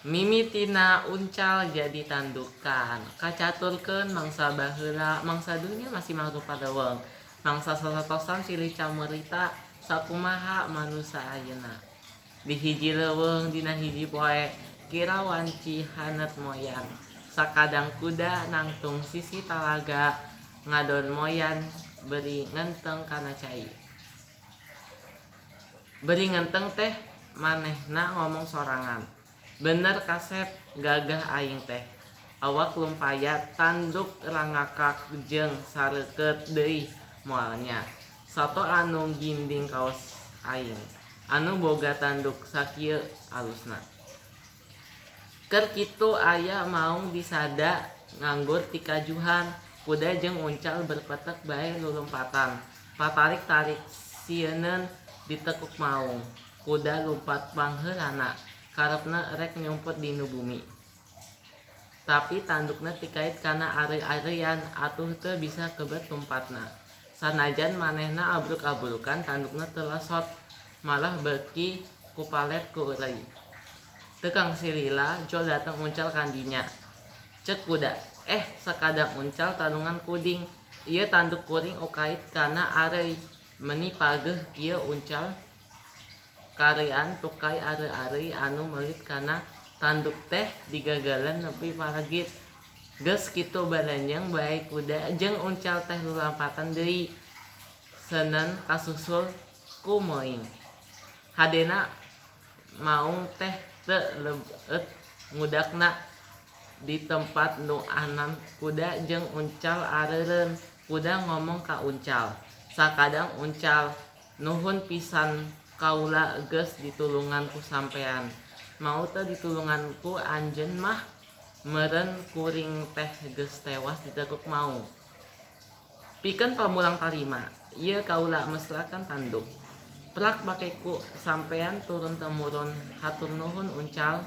Mimitina uncal jadi tandukan kacaturkeun mangsa baheula mangsa dunya masih mangrupa leuweung mangsa sasatosan silih camerita sakumaha manusa ayeuna di hiji leuweung dina hiji poe kirawanci hanet moyan sakadang kuda nangtung sisi talaga ngadon moyan beri ngenteng kana cai beri ngenteng teh manehna ngomong sorangan bener kasep gagah aing teh awak lumpayat tanduk rangakak jeung sareukeut deui moalnya sato anu ginding kaos aing anu boga tanduk sakieu alusna keur kitu aya maung disada nganggur ti kajuhan kuda jeung uncal berpetek bae lulumpatan patarik-tarik sieun ditekuk maung kuda lumpat pangheulana karepna rek nyumput dinu bumi tapi tandukna tikait kana areu-areuyan atuh teu bisa kebet tumpatna sanajan manehna abruk-abrukan tandukna teu losot malah beuki kupalet ku eureuy teu Kang Silila jo dateng uncal kandinya cek kuda sakadang uncal tanungan kuding ieu tanduk kuring ukait kana areuy meni pageuh kieu uncal karean tukai areu-areuy anu meulit kana tanduk teh digagalan nepi paragit geus kitu baranjang bae kuda jeung uncal teh lulampatan deui seuneun kasusul ku meuing hadena maung teh teu leueut ngudakna di tempat nu anan kuda jeung uncal areureun kuda ngomong ka uncal sakadang uncal nuhun pisan kaula geus ditulungan ku sampean mau teu ditulungan ku anjeun mah meureun kuring teh geus tewas ditekuk maung pikeun pamulang kalima ieu kaula mesrakan tanduk pelak bakeku sampean turun temurun hatur nuhun uncal